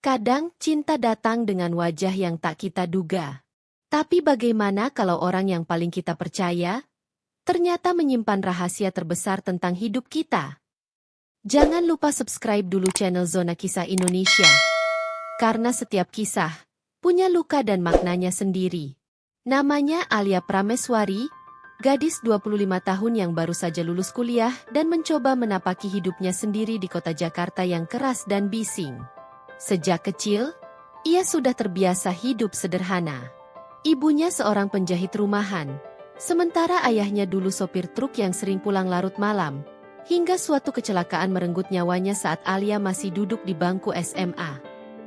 Kadang cinta datang dengan wajah yang tak kita duga. Tapi bagaimana kalau orang yang paling kita percaya, ternyata menyimpan rahasia terbesar tentang hidup kita? Jangan lupa subscribe dulu channel Zona Kisah Indonesia. Karena setiap kisah punya luka dan maknanya sendiri. Namanya Alia Prameswari, gadis 25 tahun yang baru saja lulus kuliah dan mencoba menapaki hidupnya sendiri di kota Jakarta yang keras dan bising. Sejak kecil, ia sudah terbiasa hidup sederhana. Ibunya seorang penjahit rumahan, sementara ayahnya dulu sopir truk yang sering pulang larut malam, hingga suatu kecelakaan merenggut nyawanya saat Alia masih duduk di bangku SMA.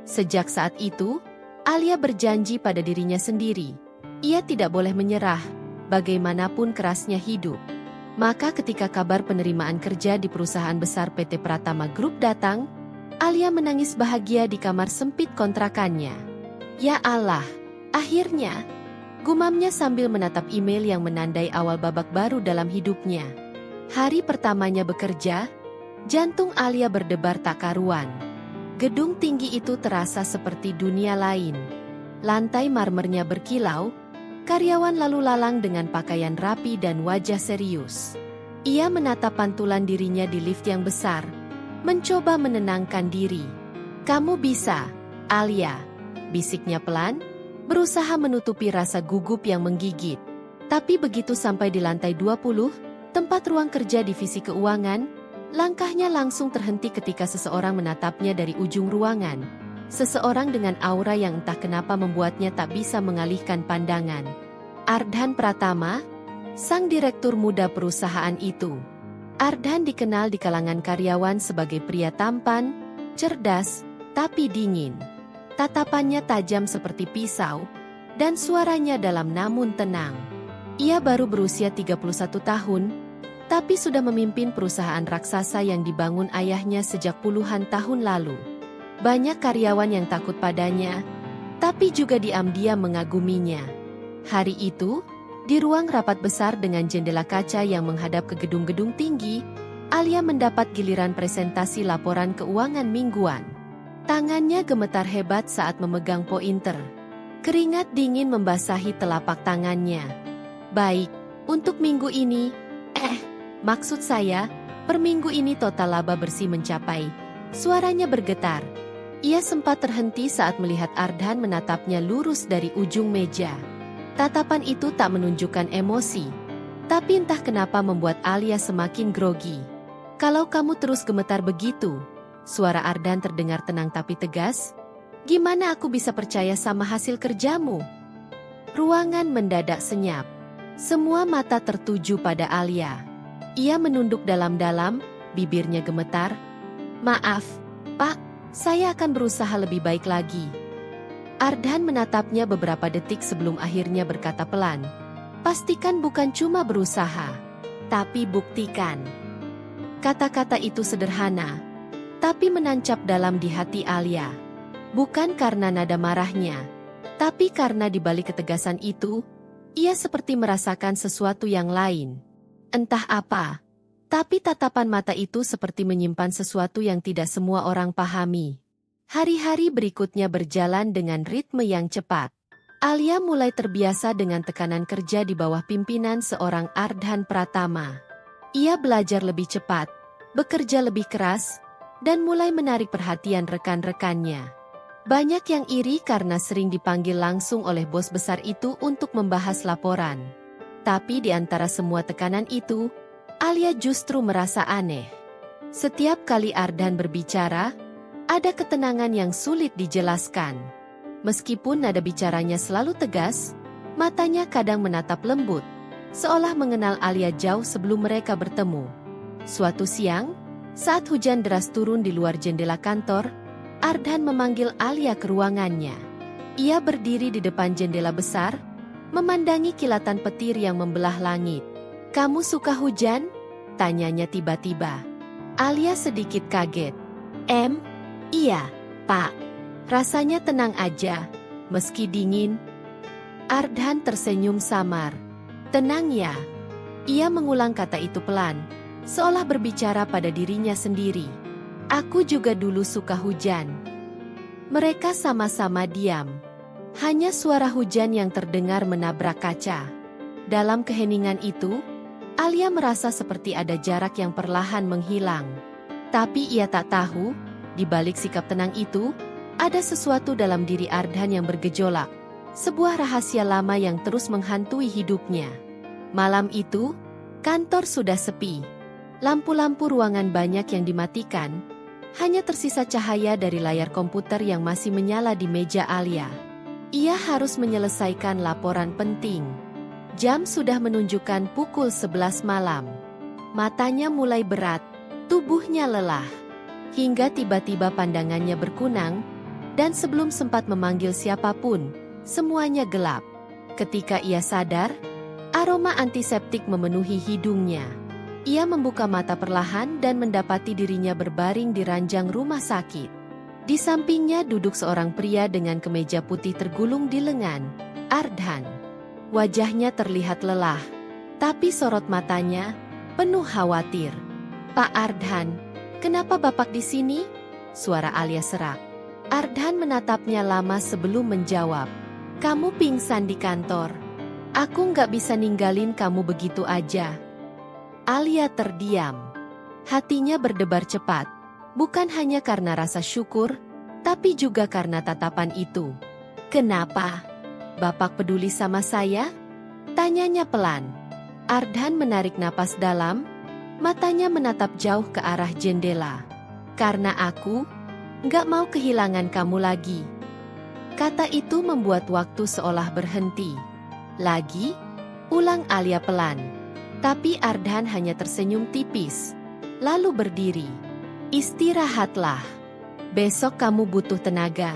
Sejak saat itu, Alia berjanji pada dirinya sendiri, ia tidak boleh menyerah, bagaimanapun kerasnya hidup. Maka ketika kabar penerimaan kerja di perusahaan besar PT Pratama Group datang, Alia menangis bahagia di kamar sempit kontrakannya. Ya Allah, akhirnya, gumamnya sambil menatap email yang menandai awal babak baru dalam hidupnya. Hari pertamanya bekerja, jantung Alia berdebar tak karuan. Gedung tinggi itu terasa seperti dunia lain. Lantai marmernya berkilau, karyawan lalu lalang dengan pakaian rapi dan wajah serius. Ia menatap pantulan dirinya di lift yang besar, mencoba menenangkan diri. "Kamu bisa, Alia," bisiknya pelan, berusaha menutupi rasa gugup yang menggigit. Tapi begitu sampai di lantai 20, tempat ruang kerja divisi keuangan, langkahnya langsung terhenti ketika seseorang menatapnya dari ujung ruangan. Seseorang dengan aura yang entah kenapa membuatnya tak bisa mengalihkan pandangan. Ardhan Pratama, sang direktur muda perusahaan itu. Ardhan dikenal di kalangan karyawan sebagai pria tampan, cerdas, tapi dingin. Tatapannya tajam seperti pisau, dan suaranya dalam namun tenang. Ia baru berusia 31 tahun, tapi sudah memimpin perusahaan raksasa yang dibangun ayahnya sejak puluhan tahun lalu. Banyak karyawan yang takut padanya, tapi juga diam-diam mengaguminya. Hari itu, di ruang rapat besar dengan jendela kaca yang menghadap ke gedung-gedung tinggi, Alia mendapat giliran presentasi laporan keuangan mingguan. Tangannya gemetar hebat saat memegang pointer. Keringat dingin membasahi telapak tangannya. "Baik, untuk minggu ini, maksud saya, per minggu ini total laba bersih mencapai." Suaranya bergetar. Ia sempat terhenti saat melihat Ardhan menatapnya lurus dari ujung meja. Tatapan itu tak menunjukkan emosi, tapi entah kenapa membuat Alia semakin grogi. "Kalau kamu terus gemetar begitu," suara Ardhan terdengar tenang tapi tegas, "gimana aku bisa percaya sama hasil kerjamu?" Ruangan mendadak senyap. Semua mata tertuju pada Alia. Ia menunduk dalam-dalam, bibirnya gemetar. "Maaf, Pak, saya akan berusaha lebih baik lagi." Ardhan menatapnya beberapa detik sebelum akhirnya berkata pelan, "Pastikan bukan cuma berusaha, tapi buktikan." Kata-kata itu sederhana, tapi menancap dalam di hati Alia. Bukan karena nada marahnya, tapi karena di balik ketegasan itu, ia seperti merasakan sesuatu yang lain. Entah apa, tapi tatapan mata itu seperti menyimpan sesuatu yang tidak semua orang pahami. Hari-hari berikutnya berjalan dengan ritme yang cepat. Alia mulai terbiasa dengan tekanan kerja di bawah pimpinan seorang Ardhan Pratama. Ia belajar lebih cepat, bekerja lebih keras, dan mulai menarik perhatian rekan-rekannya. Banyak yang iri karena sering dipanggil langsung oleh bos besar itu untuk membahas laporan. Tapi di antara semua tekanan itu, Alia justru merasa aneh. Setiap kali Ardhan berbicara, ada ketenangan yang sulit dijelaskan. Meskipun nada bicaranya selalu tegas, matanya kadang menatap lembut, seolah mengenal Alia jauh sebelum mereka bertemu. Suatu siang, saat hujan deras turun di luar jendela kantor, Ardhan memanggil Alia ke ruangannya. Ia berdiri di depan jendela besar, memandangi kilatan petir yang membelah langit. "Kamu suka hujan?" tanyanya tiba-tiba. Alia sedikit kaget. Iya, Pak. Rasanya tenang aja, meski dingin." Ardhan tersenyum samar. "Tenang ya." Ia mengulang kata itu pelan, seolah berbicara pada dirinya sendiri. "Aku juga dulu suka hujan." Mereka sama-sama diam. Hanya suara hujan yang terdengar menabrak kaca. Dalam keheningan itu, Alia merasa seperti ada jarak yang perlahan menghilang. Tapi ia tak tahu, di balik sikap tenang itu, ada sesuatu dalam diri Ardhan yang bergejolak. Sebuah rahasia lama yang terus menghantui hidupnya. Malam itu, kantor sudah sepi. Lampu-lampu ruangan banyak yang dimatikan. Hanya tersisa cahaya dari layar komputer yang masih menyala di meja Alia. Ia harus menyelesaikan laporan penting. Jam sudah menunjukkan pukul 11 malam. Matanya mulai berat, tubuhnya lelah. Hingga tiba-tiba pandangannya berkunang, dan sebelum sempat memanggil siapapun, semuanya gelap. Ketika ia sadar, aroma antiseptik memenuhi hidungnya. Ia membuka mata perlahan dan mendapati dirinya berbaring di ranjang rumah sakit. Di sampingnya duduk seorang pria dengan kemeja putih tergulung di lengan, Ardhan. Wajahnya terlihat lelah, tapi sorot matanya penuh khawatir. "Pak Ardhan, kenapa Bapak di sini?" Suara Alia serak. Ardhan menatapnya lama sebelum menjawab. "Kamu pingsan di kantor. Aku nggak bisa ninggalin kamu begitu aja." Alia terdiam. Hatinya berdebar cepat. Bukan hanya karena rasa syukur, tapi juga karena tatapan itu. "Kenapa? Bapak peduli sama saya?" Tanyanya pelan. Ardhan menarik napas dalam, matanya menatap jauh ke arah jendela. "Karena aku nggak mau kehilangan kamu lagi." Kata itu membuat waktu seolah berhenti. "Lagi?" ulang Alia pelan. Tapi Ardhan hanya tersenyum tipis. Lalu berdiri. "Istirahatlah. Besok kamu butuh tenaga."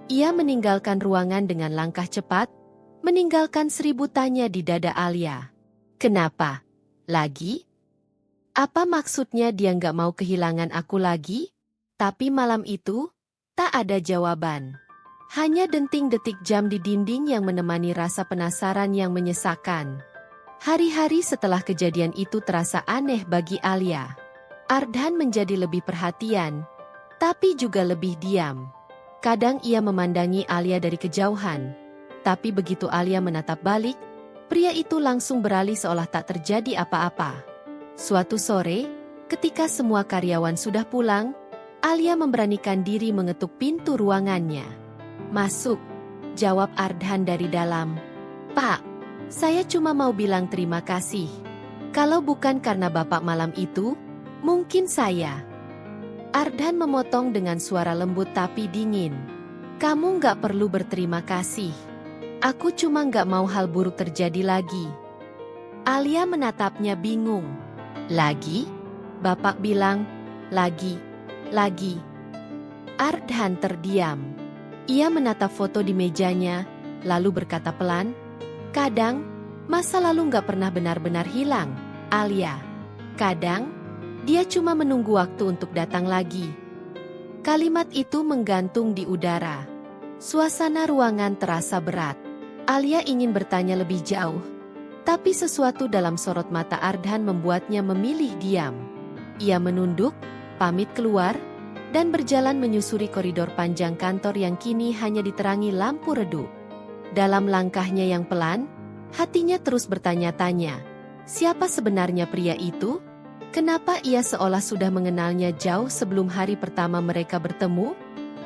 Ia meninggalkan ruangan dengan langkah cepat, meninggalkan 1000 tanya di dada Alia. "Kenapa? Lagi? Apa maksudnya dia nggak mau kehilangan aku lagi?" Tapi malam itu, tak ada jawaban. Hanya denting-detik jam di dinding yang menemani rasa penasaran yang menyesakkan. Hari-hari setelah kejadian itu terasa aneh bagi Alia. Ardhan menjadi lebih perhatian, tapi juga lebih diam. Kadang ia memandangi Alia dari kejauhan, tapi begitu Alia menatap balik, pria itu langsung beralih seolah tak terjadi apa-apa. Suatu sore, ketika semua karyawan sudah pulang, Alia memberanikan diri mengetuk pintu ruangannya. "Masuk," jawab Ardhan dari dalam. "Pak, saya cuma mau bilang terima kasih. Kalau bukan karena Bapak malam itu, mungkin saya..." Ardhan memotong dengan suara lembut tapi dingin. "Kamu nggak perlu berterima kasih. Aku cuma nggak mau hal buruk terjadi lagi." Alia menatapnya bingung. "Lagi? Bapak bilang, lagi. Ardhan terdiam. Ia menatap foto di mejanya, lalu berkata pelan, "Kadang, masa lalu nggak pernah benar-benar hilang, Alia. Kadang, dia cuma menunggu waktu untuk datang lagi." Kalimat itu menggantung di udara. Suasana ruangan terasa berat. Alia ingin bertanya lebih jauh, tapi sesuatu dalam sorot mata Ardhan membuatnya memilih diam. Ia menunduk, pamit keluar, dan berjalan menyusuri koridor panjang kantor yang kini hanya diterangi lampu redup. Dalam langkahnya yang pelan, hatinya terus bertanya-tanya, siapa sebenarnya pria itu? Kenapa ia seolah sudah mengenalnya jauh sebelum hari pertama mereka bertemu?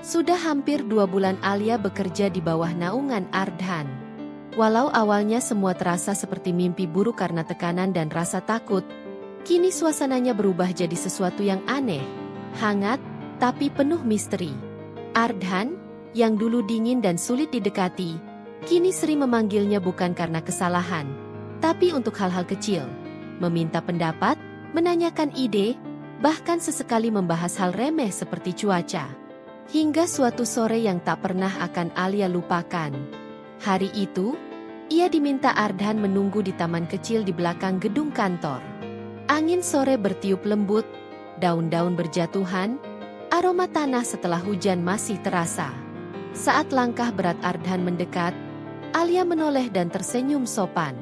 Sudah hampir 2 bulan Alia bekerja di bawah naungan Ardhan. Walau awalnya semua terasa seperti mimpi buruk karena tekanan dan rasa takut, kini suasananya berubah jadi sesuatu yang aneh, hangat, tapi penuh misteri. Ardhan, yang dulu dingin dan sulit didekati, kini sering memanggilnya bukan karena kesalahan, tapi untuk hal-hal kecil, meminta pendapat, menanyakan ide, bahkan sesekali membahas hal remeh seperti cuaca. Hingga suatu sore yang tak pernah akan Alia lupakan. Hari itu, ia diminta Ardhan menunggu di taman kecil di belakang gedung kantor. Angin sore bertiup lembut, daun-daun berjatuhan, aroma tanah setelah hujan masih terasa. Saat langkah berat Ardhan mendekat, Alia menoleh dan tersenyum sopan.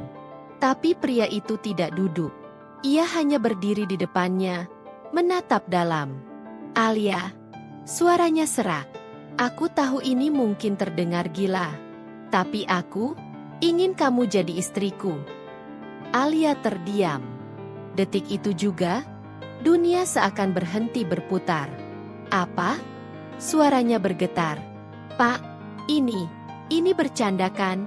Tapi pria itu tidak duduk. Ia hanya berdiri di depannya, menatap dalam. "Alia," suaranya serak. Aku tahu ini mungkin terdengar gila, tapi aku ingin kamu jadi istriku. Alia terdiam. Detik itu juga, dunia seakan berhenti berputar. Apa? Suaranya bergetar. Pak, ini bercanda kan?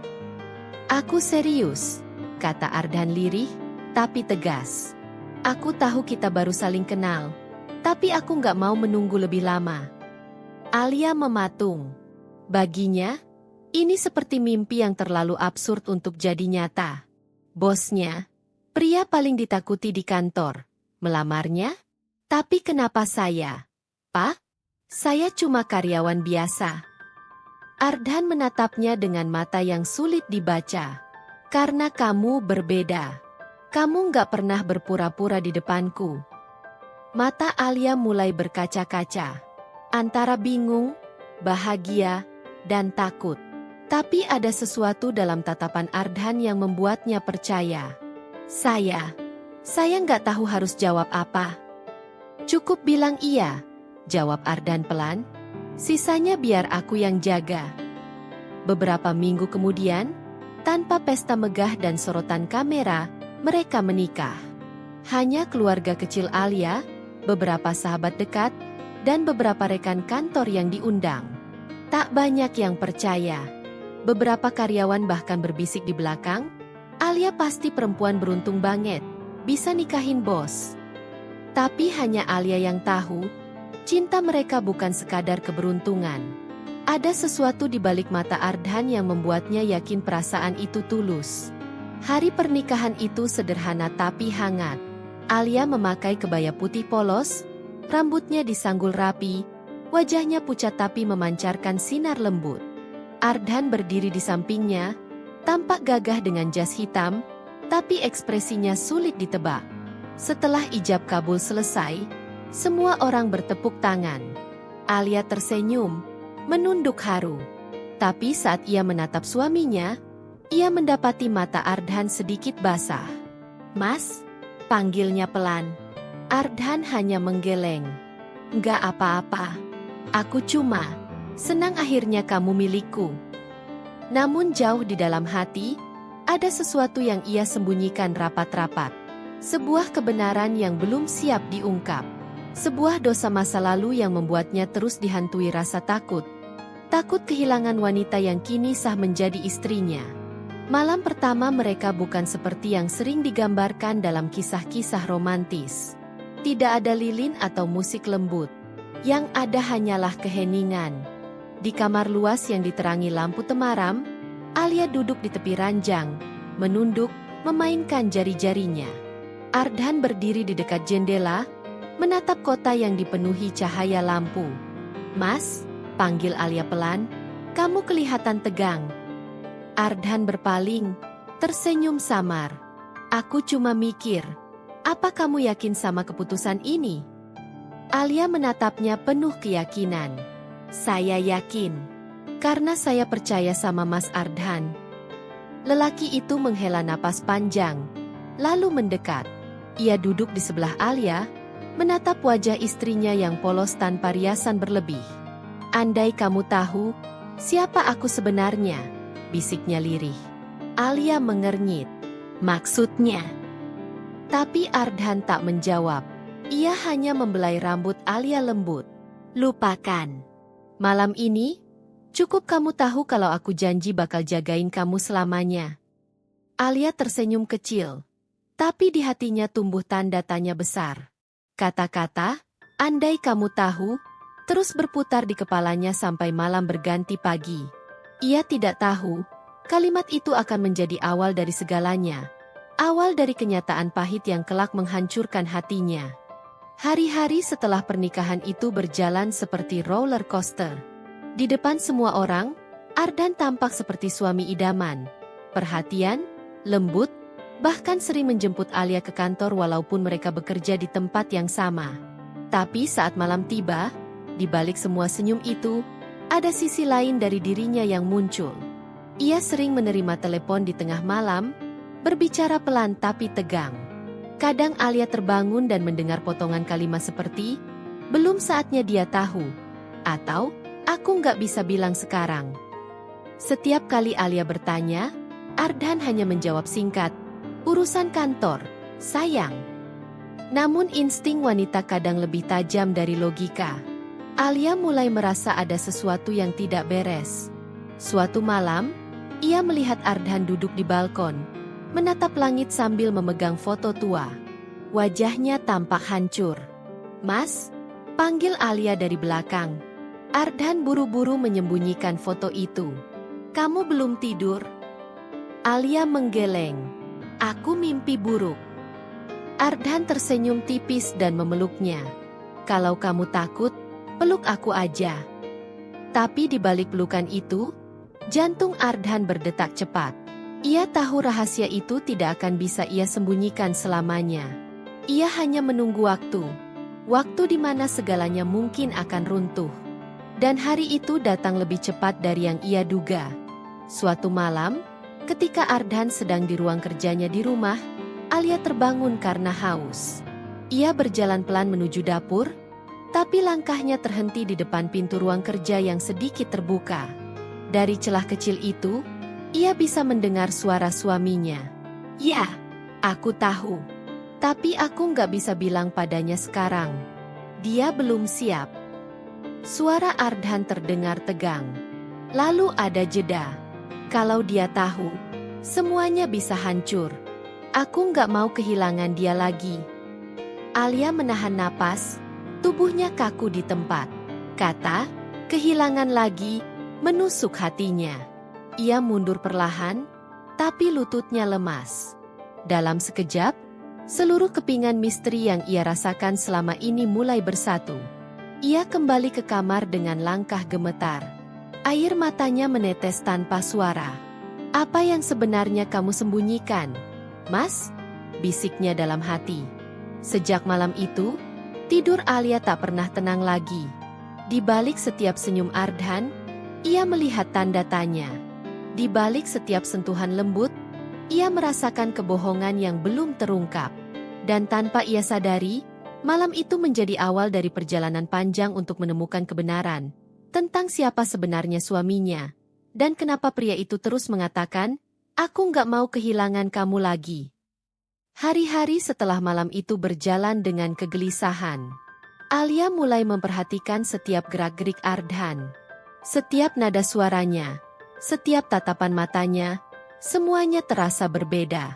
Aku serius, kata Ardan lirih, tapi tegas. Aku tahu kita baru saling kenal, tapi aku nggak mau menunggu lebih lama. Alia mematung. Baginya, ini seperti mimpi yang terlalu absurd untuk jadi nyata. Bosnya, pria paling ditakuti di kantor, melamarnya? Tapi kenapa saya? Pak, saya cuma karyawan biasa. Ardan menatapnya dengan mata yang sulit dibaca. Karena kamu berbeda. Kamu nggak pernah berpura-pura di depanku. Mata Alia mulai berkaca-kaca. Antara bingung, bahagia, dan takut. Tapi ada sesuatu dalam tatapan Ardan yang membuatnya percaya. Saya nggak tahu harus jawab apa. Cukup bilang iya, jawab Ardan pelan. Sisanya biar aku yang jaga. Beberapa minggu kemudian, tanpa pesta megah dan sorotan kamera, mereka menikah. Hanya keluarga kecil Alia, beberapa sahabat dekat, dan beberapa rekan kantor yang diundang. Tak banyak yang percaya. Beberapa karyawan bahkan berbisik di belakang, Alia pasti perempuan beruntung banget, bisa nikahin bos. Tapi hanya Alia yang tahu, cinta mereka bukan sekadar keberuntungan. Ada sesuatu di balik mata Ardan yang membuatnya yakin perasaan itu tulus. Hari pernikahan itu sederhana tapi hangat. Alia memakai kebaya putih polos, rambutnya disanggul rapi, wajahnya pucat tapi memancarkan sinar lembut. Ardan berdiri di sampingnya, tampak gagah dengan jas hitam, tapi ekspresinya sulit ditebak. Setelah ijab kabul selesai, semua orang bertepuk tangan. Alia tersenyum, menunduk haru. Tapi saat ia menatap suaminya, ia mendapati mata Ardan sedikit basah. Mas, panggilnya pelan. Ardan hanya menggeleng. Nggak apa-apa. Aku cuma senang akhirnya kamu milikku. Namun jauh di dalam hati, ada sesuatu yang ia sembunyikan rapat-rapat. Sebuah kebenaran yang belum siap diungkap. Sebuah dosa masa lalu yang membuatnya terus dihantui rasa takut. Takut kehilangan wanita yang kini sah menjadi istrinya. Malam pertama mereka bukan seperti yang sering digambarkan dalam kisah-kisah romantis. Tidak ada lilin atau musik lembut. Yang ada hanyalah keheningan. Di kamar luas yang diterangi lampu temaram, Alia duduk di tepi ranjang, menunduk, memainkan jari-jarinya. Ardan berdiri di dekat jendela, menatap kota yang dipenuhi cahaya lampu. Mas, panggil Alia pelan, kamu kelihatan tegang. Ardan berpaling, tersenyum samar. Aku cuma mikir. Apa kamu yakin sama keputusan ini? Alia menatapnya penuh keyakinan. Saya yakin. Karena saya percaya sama Mas Ardan. Lelaki itu menghela napas panjang, lalu mendekat. Ia duduk di sebelah Alia, menatap wajah istrinya yang polos tanpa riasan berlebih. Andai kamu tahu, siapa aku sebenarnya, bisiknya lirih. Alia mengernyit. Maksudnya? Tapi Ardan tak menjawab. Ia hanya membelai rambut Alia lembut. Lupakan. Malam ini, cukup kamu tahu kalau aku janji bakal jagain kamu selamanya. Alia tersenyum kecil. Tapi di hatinya tumbuh tanda tanya besar. Kata-kata, andai kamu tahu, terus berputar di kepalanya sampai malam berganti pagi. Ia tidak tahu, kalimat itu akan menjadi awal dari segalanya. Awal dari kenyataan pahit yang kelak menghancurkan hatinya. Hari-hari setelah pernikahan itu berjalan seperti roller coaster. Di depan semua orang, Ardan tampak seperti suami idaman. Perhatian, lembut, bahkan sering menjemput Alia ke kantor walaupun mereka bekerja di tempat yang sama. Tapi saat malam tiba, di balik semua senyum itu, ada sisi lain dari dirinya yang muncul. Ia sering menerima telepon di tengah malam, berbicara pelan tapi tegang. Kadang Alia terbangun dan mendengar potongan kalimat seperti, belum saatnya dia tahu, atau Aku nggak bisa bilang sekarang. Setiap kali Alia bertanya, Ardhan hanya menjawab singkat, urusan kantor, sayang. Namun insting wanita kadang lebih tajam dari logika. Alia mulai merasa ada sesuatu yang tidak beres. Suatu malam, ia melihat Ardhan duduk di balkon, menatap langit sambil memegang foto tua. Wajahnya tampak hancur. "Mas," panggil Alia dari belakang. Ardhan buru-buru menyembunyikan foto itu. "Kamu belum tidur?" Alia menggeleng. "Aku mimpi buruk." Ardhan tersenyum tipis dan memeluknya. "Kalau kamu takut, peluk aku aja." Tapi di balik pelukan itu, jantung Ardhan berdetak cepat. Ia tahu rahasia itu tidak akan bisa ia sembunyikan selamanya. Ia hanya menunggu waktu. Waktu di mana segalanya mungkin akan runtuh. Dan hari itu datang lebih cepat dari yang ia duga. Suatu malam, ketika Ardhan sedang di ruang kerjanya di rumah, Alia terbangun karena haus. Ia berjalan pelan menuju dapur, tapi langkahnya terhenti di depan pintu ruang kerja yang sedikit terbuka. Dari celah kecil itu, ia bisa mendengar suara suaminya. "Ya, aku tahu. Tapi aku nggak bisa bilang padanya sekarang. Dia belum siap." Suara Ardhan terdengar tegang. Lalu ada jeda. "Kalau dia tahu, semuanya bisa hancur. Aku nggak mau kehilangan dia lagi." Alia menahan napas, tubuhnya kaku di tempat. Kata, "kehilangan lagi," menusuk hatinya. Ia mundur perlahan, tapi lututnya lemas. Dalam sekejap, seluruh kepingan misteri yang ia rasakan selama ini mulai bersatu. Ia kembali ke kamar dengan langkah gemetar. Air matanya menetes tanpa suara. "Apa yang sebenarnya kamu sembunyikan, Mas?" bisiknya dalam hati. Sejak malam itu, tidur Alia tak pernah tenang lagi. Di balik setiap senyum Ardhan, ia melihat tanda tanya. Di balik setiap sentuhan lembut, ia merasakan kebohongan yang belum terungkap. Dan tanpa ia sadari, malam itu menjadi awal dari perjalanan panjang untuk menemukan kebenaran tentang siapa sebenarnya suaminya. Dan kenapa pria itu terus mengatakan, "Aku nggak mau kehilangan kamu lagi." Hari-hari setelah malam itu berjalan dengan kegelisahan. Alia mulai memperhatikan setiap gerak-gerik Ardhan. Setiap nada suaranya, setiap tatapan matanya, semuanya terasa berbeda.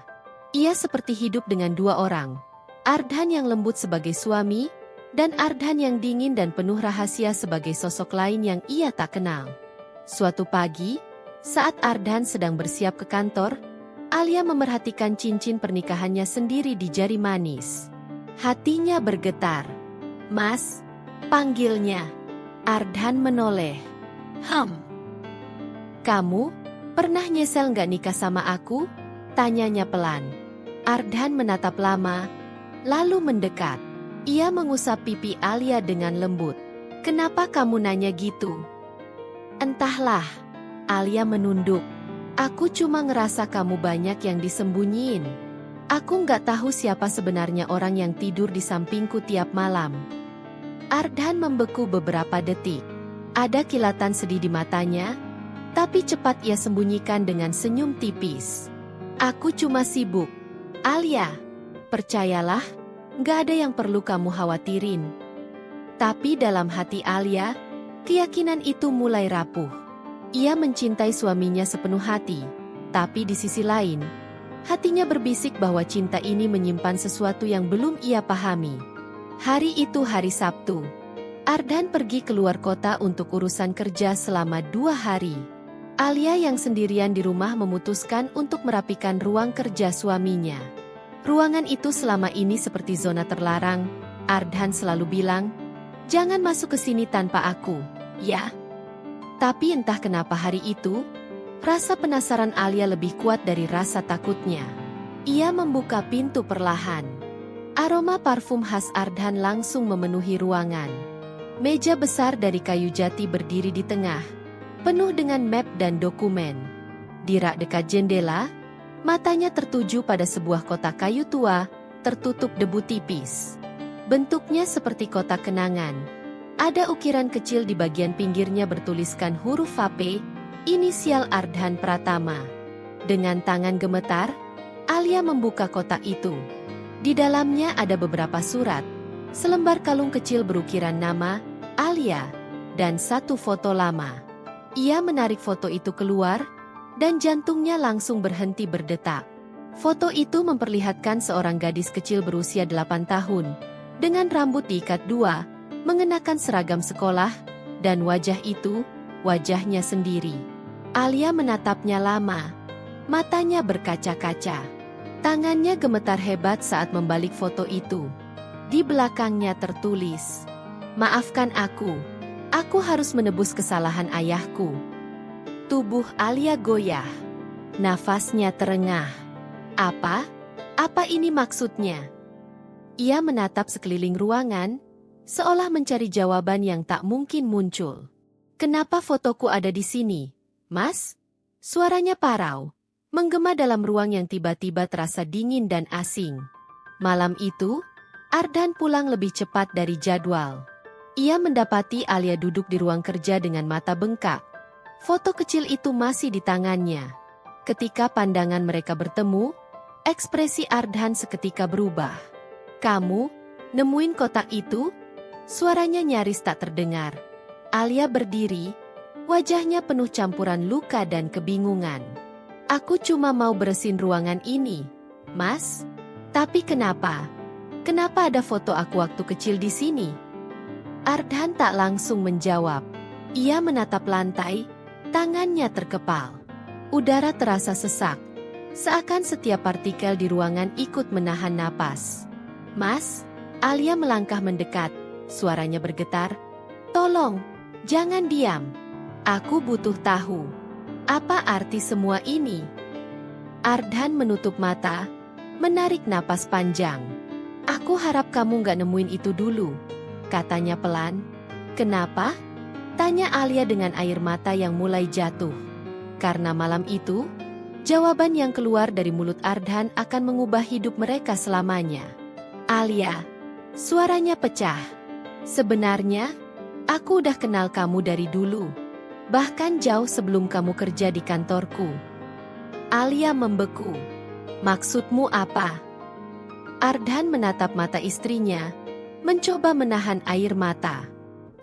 Ia seperti hidup dengan dua orang. Ardhan yang lembut sebagai suami, dan Ardhan yang dingin dan penuh rahasia sebagai sosok lain yang ia tak kenal. Suatu pagi, saat Ardhan sedang bersiap ke kantor, Alia memerhatikan cincin pernikahannya sendiri di jari manis. Hatinya bergetar. "Mas," panggilnya. Ardhan menoleh. "Kamu pernah nyesel nggak nikah sama aku?" tanyanya pelan. Ardhan menatap lama, lalu mendekat. Ia mengusap pipi Alia dengan lembut. "Kenapa kamu nanya gitu?" "Entahlah." Alia menunduk. "Aku cuma ngerasa kamu banyak yang disembunyiin. Aku nggak tahu siapa sebenarnya orang yang tidur di sampingku tiap malam." Ardhan membeku beberapa detik. Ada kilatan sedih di matanya, tapi cepat ia sembunyikan dengan senyum tipis. "Aku cuma sibuk. Alia, percayalah, nggak ada yang perlu kamu khawatirin." Tapi dalam hati Alia, keyakinan itu mulai rapuh. Ia mencintai suaminya sepenuh hati, tapi di sisi lain, hatinya berbisik bahwa cinta ini menyimpan sesuatu yang belum ia pahami. Hari itu hari Sabtu. Ardhan pergi keluar kota untuk urusan kerja selama 2 hari. Alia yang sendirian di rumah memutuskan untuk merapikan ruang kerja suaminya. Ruangan itu selama ini seperti zona terlarang. Ardhan selalu bilang, "Jangan masuk ke sini tanpa aku, ya." Tapi entah kenapa hari itu, rasa penasaran Alia lebih kuat dari rasa takutnya. Ia membuka pintu perlahan. Aroma parfum khas Ardhan langsung memenuhi ruangan. Meja besar dari kayu jati berdiri di tengah, penuh dengan map dan dokumen. Di rak dekat jendela, matanya tertuju pada sebuah kotak kayu tua, tertutup debu tipis. Bentuknya seperti kotak kenangan. Ada ukiran kecil di bagian pinggirnya bertuliskan huruf VP, inisial Ardhan Pratama. Dengan tangan gemetar, Alia membuka kotak itu. Di dalamnya ada beberapa surat, selembar kalung kecil berukiran nama, Alia, dan satu foto lama. Ia menarik foto itu keluar, dan jantungnya langsung berhenti berdetak. Foto itu memperlihatkan seorang gadis kecil berusia 8 tahun, dengan rambut diikat dua, mengenakan seragam sekolah, dan wajah itu, wajahnya sendiri. Alia menatapnya lama, matanya berkaca-kaca. Tangannya gemetar hebat saat membalik foto itu. Di belakangnya tertulis, "Maafkan aku harus menebus kesalahan ayahku." Tubuh Alia goyah, nafasnya terengah. Apa ini maksudnya? Ia menatap sekeliling ruangan, seolah mencari jawaban yang tak mungkin muncul. "Kenapa fotoku ada di sini, Mas?" Suaranya parau, menggema dalam ruang yang tiba-tiba terasa dingin dan asing. Malam itu, Ardhan pulang lebih cepat dari jadwal. Ia mendapati Alia duduk di ruang kerja dengan mata bengkak. Foto kecil itu masih di tangannya. Ketika pandangan mereka bertemu, ekspresi Ardhan seketika berubah. "Kamu nemuin kotak itu?" Suaranya nyaris tak terdengar. Alia berdiri, wajahnya penuh campuran luka dan kebingungan. "Aku cuma mau beresin ruangan ini, Mas." "Tapi kenapa? Kenapa ada foto aku waktu kecil di sini?" Ardhan tak langsung menjawab. Ia menatap lantai, tangannya terkepal. Udara terasa sesak. Seakan setiap partikel di ruangan ikut menahan napas. "Mas," Alia melangkah mendekat, suaranya bergetar. "Tolong, jangan diam. Aku butuh tahu. Apa arti semua ini?" Ardhan menutup mata, menarik napas panjang. "Aku harap kamu gak nemuin itu dulu," katanya pelan. "Kenapa?" tanya Alia dengan air mata yang mulai jatuh. Karena malam itu, jawaban yang keluar dari mulut Ardhan akan mengubah hidup mereka selamanya. "Alia," suaranya pecah. "Sebenarnya, aku udah kenal kamu dari dulu. Bahkan jauh sebelum kamu kerja di kantorku." Alia membeku. "Maksudmu apa?" Ardhan menatap mata istrinya, mencoba menahan air mata.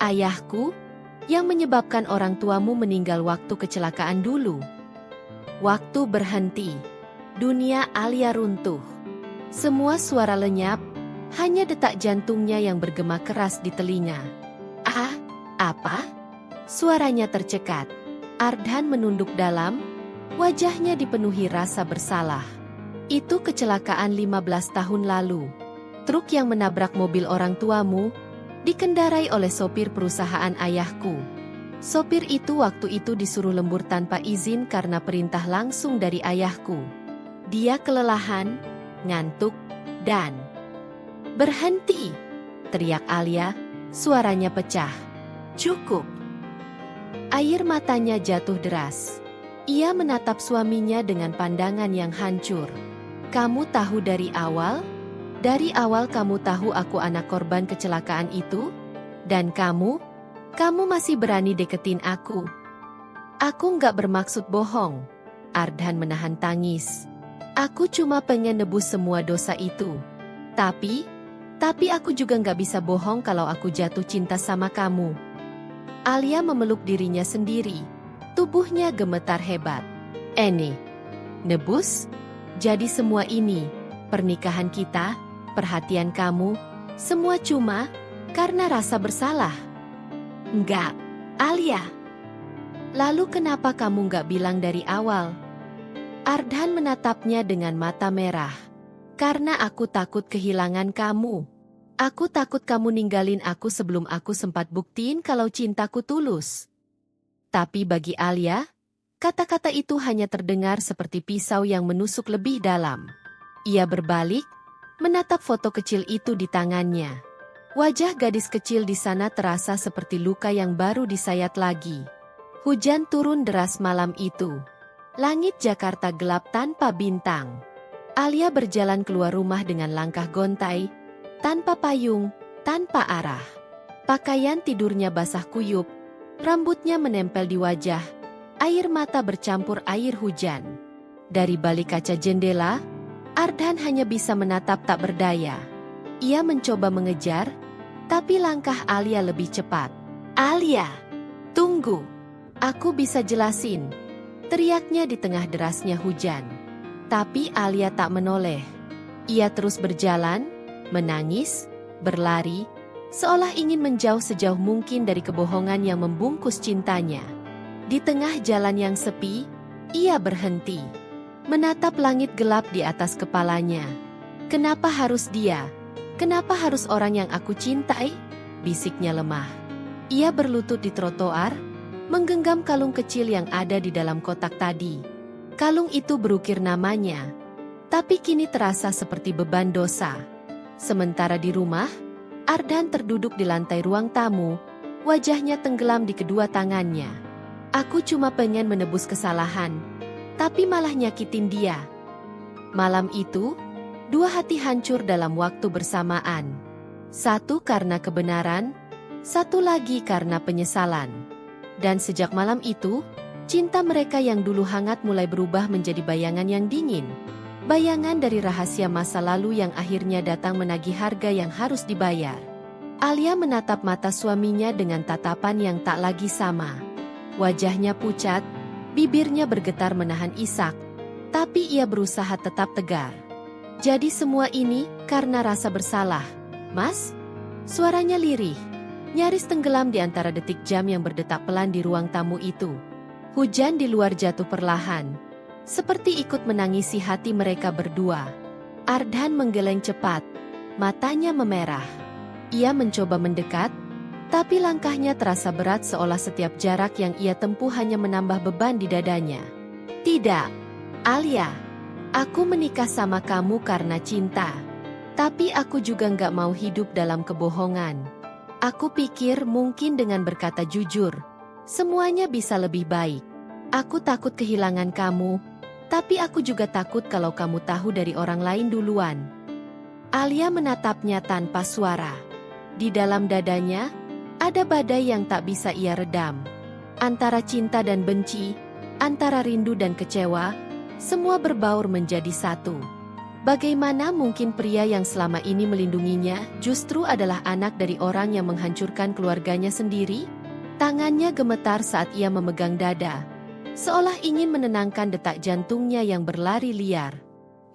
"Ayahku, yang menyebabkan orang tuamu meninggal waktu kecelakaan dulu." Waktu berhenti. Dunia Alia runtuh. Semua suara lenyap, hanya detak jantungnya yang bergema keras di telinga. Apa?" Suaranya tercekat. Ardhan menunduk dalam, wajahnya dipenuhi rasa bersalah. "Itu kecelakaan 15 tahun lalu. Truk yang menabrak mobil orang tuamu, dikendarai oleh sopir perusahaan ayahku. Sopir itu waktu itu disuruh lembur tanpa izin karena perintah langsung dari ayahku. Dia kelelahan, ngantuk, dan..." "Berhenti!" teriak Alia, suaranya pecah. "Cukup!" Air matanya jatuh deras. Ia menatap suaminya dengan pandangan yang hancur. "Kamu tahu dari awal? Dari awal kamu tahu aku anak korban kecelakaan itu? Dan kamu masih berani deketin aku." "Aku nggak bermaksud bohong." Ardhan menahan tangis. "Aku cuma pengen nebus semua dosa itu. Tapi aku juga nggak bisa bohong kalau aku jatuh cinta sama kamu." Alia memeluk dirinya sendiri. Tubuhnya gemetar hebat. Nebus? Jadi semua ini, pernikahan kita, perhatian kamu, semua cuma karena rasa bersalah? "Enggak, Alia." "Lalu kenapa kamu nggak bilang dari awal?" Ardhan menatapnya dengan mata merah. "Karena aku takut kehilangan kamu. Aku takut kamu ninggalin aku sebelum aku sempat buktiin kalau cintaku tulus." Tapi bagi Alia, kata-kata itu hanya terdengar seperti pisau yang menusuk lebih dalam. Ia berbalik, menatap foto kecil itu di tangannya. Wajah gadis kecil di sana terasa seperti luka yang baru disayat lagi. Hujan turun deras malam itu. Langit Jakarta gelap tanpa bintang. Alia berjalan keluar rumah dengan langkah gontai, tanpa payung, tanpa arah. Pakaian tidurnya basah kuyup, rambutnya menempel di wajah, air mata bercampur air hujan. Dari balik kaca jendela, Ardhan hanya bisa menatap tak berdaya. Ia mencoba mengejar, tapi langkah Alia lebih cepat. "Alia, tunggu. Aku bisa jelasin," teriaknya di tengah derasnya hujan. Tapi Alia tak menoleh. Ia terus berjalan, menangis, berlari, seolah ingin menjauh sejauh mungkin dari kebohongan yang membungkus cintanya. Di tengah jalan yang sepi, ia berhenti, menatap langit gelap di atas kepalanya. "Kenapa harus dia? Kenapa harus orang yang aku cintai?" bisiknya lemah. Ia berlutut di trotoar, menggenggam kalung kecil yang ada di dalam kotak tadi. Kalung itu berukir namanya, tapi kini terasa seperti beban dosa. Sementara di rumah, Ardhan terduduk di lantai ruang tamu, wajahnya tenggelam di kedua tangannya. "Aku cuma pengen menebus kesalahan, tapi malah nyakitin dia." Malam itu, dua hati hancur dalam waktu bersamaan. Satu karena kebenaran, satu lagi karena penyesalan. Dan sejak malam itu, cinta mereka yang dulu hangat mulai berubah menjadi bayangan yang dingin. Bayangan dari rahasia masa lalu yang akhirnya datang menagih harga yang harus dibayar. Alia menatap mata suaminya dengan tatapan yang tak lagi sama. Wajahnya pucat, bibirnya bergetar menahan isak, tapi ia berusaha tetap tegar. "Jadi semua ini karena rasa bersalah, Mas?" Suaranya lirih, nyaris tenggelam di antara detik jam yang berdetak pelan di ruang tamu itu. Hujan di luar jatuh perlahan, seperti ikut menangisi hati mereka berdua. Ardhan menggeleng cepat, matanya memerah. Ia mencoba mendekat, tapi langkahnya terasa berat seolah setiap jarak yang ia tempuh hanya menambah beban di dadanya. "Tidak, Alia. Aku menikah sama kamu karena cinta. Tapi aku juga nggak mau hidup dalam kebohongan. Aku pikir mungkin dengan berkata jujur, semuanya bisa lebih baik. Aku takut kehilangan kamu, tapi aku juga takut kalau kamu tahu dari orang lain duluan." Alia menatapnya tanpa suara. Di dalam dadanya, ada badai yang tak bisa ia redam. Antara cinta dan benci, antara rindu dan kecewa, semua berbaur menjadi satu. Bagaimana mungkin pria yang selama ini melindunginya justru adalah anak dari orang yang menghancurkan keluarganya sendiri? Tangannya gemetar saat ia memegang dada, seolah ingin menenangkan detak jantungnya yang berlari liar.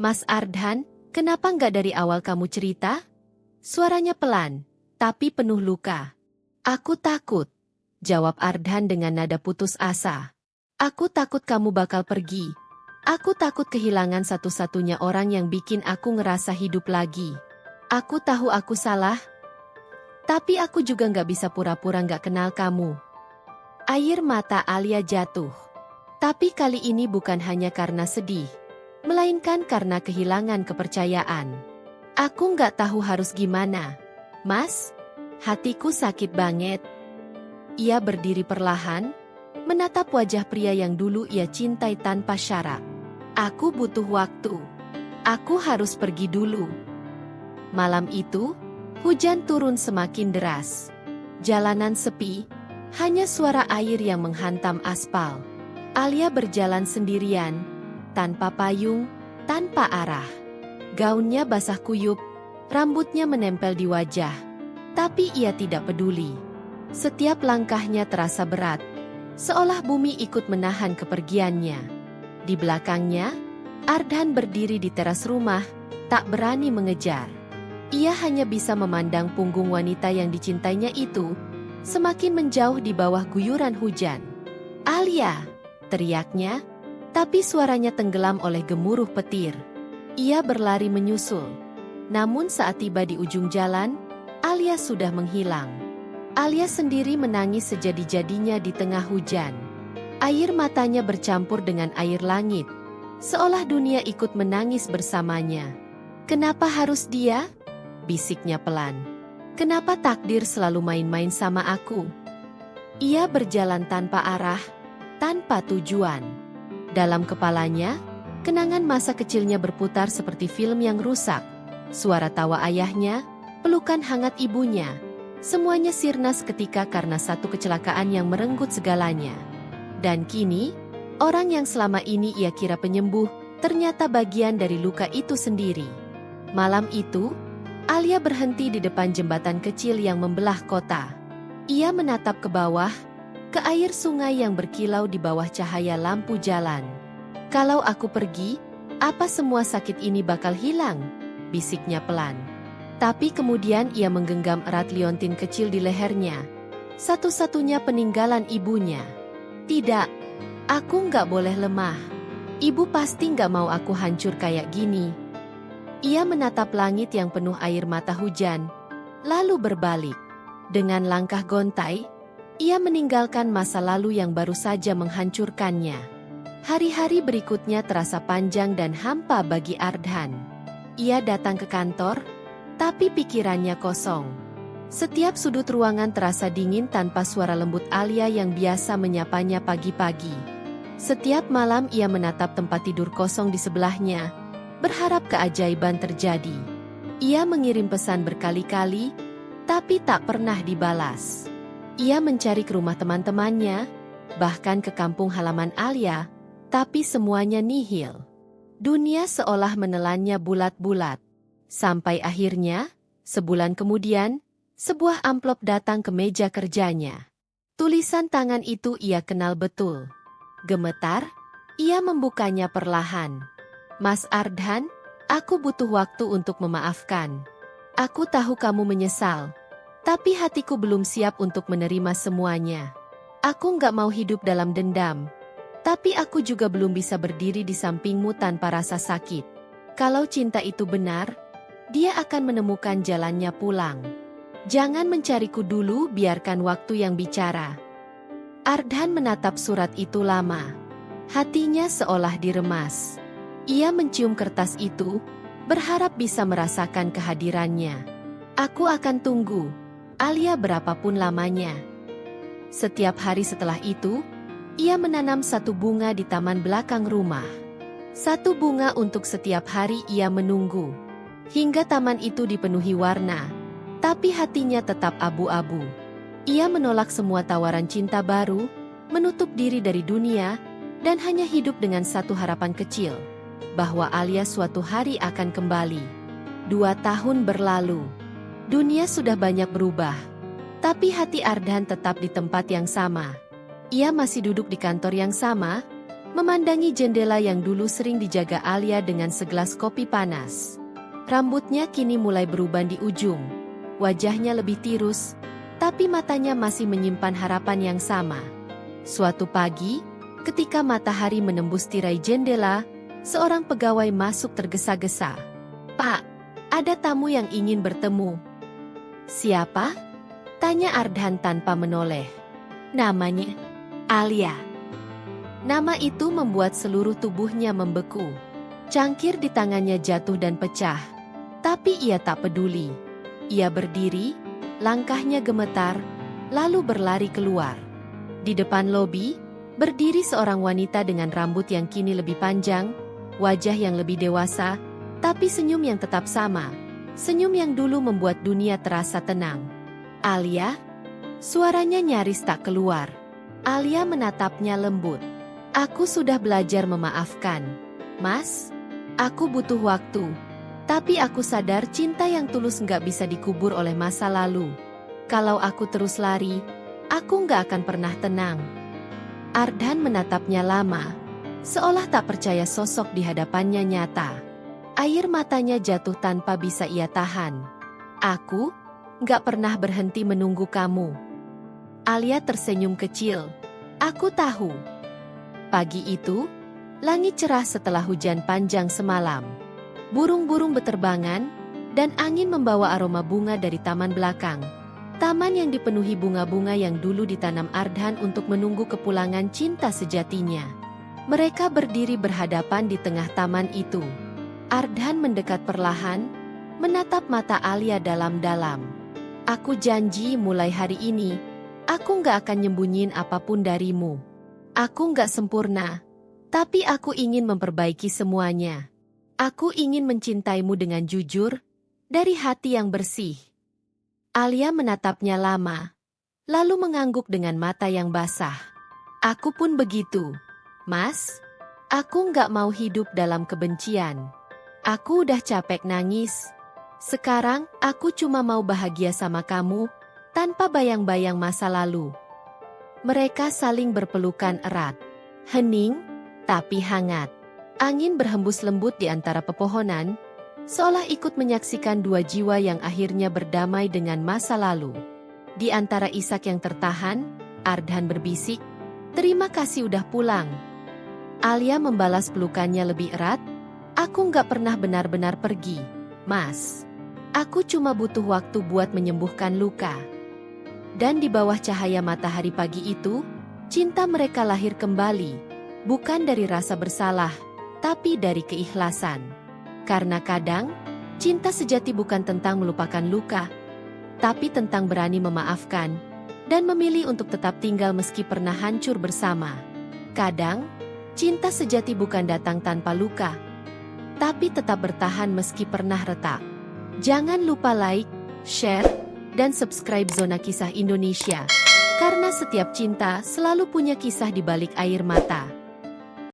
"Mas Ardhan, kenapa nggak dari awal kamu cerita?" Suaranya pelan, tapi penuh luka. "Aku takut," jawab Ardhan dengan nada putus asa. "Aku takut kamu bakal pergi. Aku takut kehilangan satu-satunya orang yang bikin aku ngerasa hidup lagi. Aku tahu aku salah, tapi aku juga nggak bisa pura-pura nggak kenal kamu." Air mata Alia jatuh. Tapi kali ini bukan hanya karena sedih, melainkan karena kehilangan kepercayaan. "Aku nggak tahu harus gimana, Mas. Hatiku sakit banget." Ia berdiri perlahan, menatap wajah pria yang dulu ia cintai tanpa syarat. "Aku butuh waktu. Aku harus pergi dulu." Malam itu, hujan turun semakin deras. Jalanan sepi, hanya suara air yang menghantam aspal. Alia berjalan sendirian, tanpa payung, tanpa arah. Gaunnya basah kuyup, rambutnya menempel di wajah, tapi ia tidak peduli. Setiap langkahnya terasa berat, seolah bumi ikut menahan kepergiannya. Di belakangnya, Ardhan berdiri di teras rumah, tak berani mengejar. Ia hanya bisa memandang punggung wanita yang dicintainya itu, semakin menjauh di bawah guyuran hujan. "Alia!" teriaknya, tapi suaranya tenggelam oleh gemuruh petir. Ia berlari menyusul. Namun saat tiba di ujung jalan, Alia sudah menghilang. Alia sendiri menangis sejadi-jadinya di tengah hujan. Air matanya bercampur dengan air langit, seolah dunia ikut menangis bersamanya. "Kenapa harus dia?" bisiknya pelan. "Kenapa takdir selalu main-main sama aku?" Ia berjalan tanpa arah, tanpa tujuan. Dalam kepalanya, kenangan masa kecilnya berputar seperti film yang rusak. Suara tawa ayahnya, pelukan hangat ibunya, Semuanya sirna seketika karena satu kecelakaan yang merenggut segalanya. Dan kini, orang yang selama ini ia kira penyembuh, ternyata bagian dari luka itu sendiri. Malam itu, Alia berhenti di depan jembatan kecil yang membelah kota. Ia menatap ke bawah, ke air sungai yang berkilau di bawah cahaya lampu jalan. "Kalau aku pergi, apa semua sakit ini bakal hilang?" bisiknya pelan. Tapi kemudian ia menggenggam erat liontin kecil di lehernya. Satu-satunya peninggalan ibunya. "Tidak, aku nggak boleh lemah. Ibu pasti nggak mau aku hancur kayak gini." Ia menatap langit yang penuh air mata hujan, lalu berbalik. Dengan langkah gontai, ia meninggalkan masa lalu yang baru saja menghancurkannya. Hari-hari berikutnya terasa panjang dan hampa bagi Ardhan. Ia datang ke kantor, tapi pikirannya kosong. Setiap sudut ruangan terasa dingin tanpa suara lembut Alia yang biasa menyapanya pagi-pagi. Setiap malam ia menatap tempat tidur kosong di sebelahnya, berharap keajaiban terjadi. Ia mengirim pesan berkali-kali, tapi tak pernah dibalas. Ia mencari ke rumah teman-temannya, bahkan ke kampung halaman Alia, tapi semuanya nihil. Dunia seolah menelannya bulat-bulat. Sampai akhirnya, sebulan kemudian, sebuah amplop datang ke meja kerjanya. Tulisan tangan itu ia kenal betul. Gemetar, ia membukanya perlahan. "Mas Ardhan, aku butuh waktu untuk memaafkan. Aku tahu kamu menyesal, tapi hatiku belum siap untuk menerima semuanya. Aku nggak mau hidup dalam dendam, tapi aku juga belum bisa berdiri di sampingmu tanpa rasa sakit. Kalau cinta itu benar, dia akan menemukan jalannya pulang. Jangan mencariku dulu, biarkan waktu yang bicara." Ardhan menatap surat itu lama. Hatinya seolah diremas. Ia mencium kertas itu, berharap bisa merasakan kehadirannya. "Aku akan tunggu, Alia, berapapun lamanya." Setiap hari setelah itu, ia menanam satu bunga di taman belakang rumah. Satu bunga untuk setiap hari ia menunggu. Hingga taman itu dipenuhi warna, tapi hatinya tetap abu-abu. Ia menolak semua tawaran cinta baru, menutup diri dari dunia, dan hanya hidup dengan satu harapan kecil, bahwa Alia suatu hari akan kembali. 2 tahun berlalu. Dunia sudah banyak berubah, tapi hati Ardhan tetap di tempat yang sama. Ia masih duduk di kantor yang sama, memandangi jendela yang dulu sering dijaga Alia dengan segelas kopi panas. Rambutnya kini mulai beruban di ujung. Wajahnya lebih tirus, tapi matanya masih menyimpan harapan yang sama. Suatu pagi, ketika matahari menembus tirai jendela, seorang pegawai masuk tergesa-gesa. "Pak, ada tamu yang ingin bertemu." "Siapa?" tanya Ardhan tanpa menoleh. "Namanya Alia." Nama itu membuat seluruh tubuhnya membeku. Cangkir di tangannya jatuh dan pecah, tapi ia tak peduli. Ia berdiri, langkahnya gemetar, lalu berlari keluar. Di depan lobi, berdiri seorang wanita dengan rambut yang kini lebih panjang, wajah yang lebih dewasa, tapi senyum yang tetap sama. Senyum yang dulu membuat dunia terasa tenang. "Alia?" Suaranya nyaris tak keluar. Alia menatapnya lembut. "Aku sudah belajar memaafkan, Mas. Aku butuh waktu. Tapi aku sadar cinta yang tulus nggak bisa dikubur oleh masa lalu. Kalau aku terus lari, aku nggak akan pernah tenang." Ardhan menatapnya lama, seolah tak percaya sosok di hadapannya nyata. Air matanya jatuh tanpa bisa ia tahan. "Aku nggak pernah berhenti menunggu kamu." Alia tersenyum kecil. "Aku tahu." Pagi itu, langit cerah setelah hujan panjang semalam. Burung-burung beterbangan, dan angin membawa aroma bunga dari taman belakang. Taman yang dipenuhi bunga-bunga yang dulu ditanam Ardhan untuk menunggu kepulangan cinta sejatinya. Mereka berdiri berhadapan di tengah taman itu. Ardhan mendekat perlahan, menatap mata Alia dalam-dalam. "Aku janji mulai hari ini, aku nggak akan nyembunyiin apapun darimu. Aku nggak sempurna, tapi aku ingin memperbaiki semuanya. Aku ingin mencintaimu dengan jujur, dari hati yang bersih." Alia menatapnya lama, lalu mengangguk dengan mata yang basah. Aku pun begitu. Mas, aku nggak mau hidup dalam kebencian. Aku udah capek nangis. Sekarang, aku cuma mau bahagia sama kamu, tanpa bayang-bayang masa lalu. Mereka saling berpelukan erat. Hening, tapi hangat. Angin berhembus lembut di antara pepohonan, seolah ikut menyaksikan dua jiwa yang akhirnya berdamai dengan masa lalu. Di antara isak yang tertahan, Ardhan berbisik, "Terima kasih udah pulang." Alia membalas pelukannya lebih erat, "Aku nggak pernah benar-benar pergi, Mas. Aku cuma butuh waktu buat menyembuhkan luka." Dan di bawah cahaya matahari pagi itu, cinta mereka lahir kembali, bukan dari rasa bersalah, tapi dari keikhlasan. Karena kadang, cinta sejati bukan tentang melupakan luka, tapi tentang berani memaafkan, dan memilih untuk tetap tinggal meski pernah hancur bersama. Kadang, cinta sejati bukan datang tanpa luka, tapi tetap bertahan meski pernah retak. Jangan lupa like, share, dan subscribe Zona Kisah Indonesia, karena setiap cinta selalu punya kisah di balik air mata.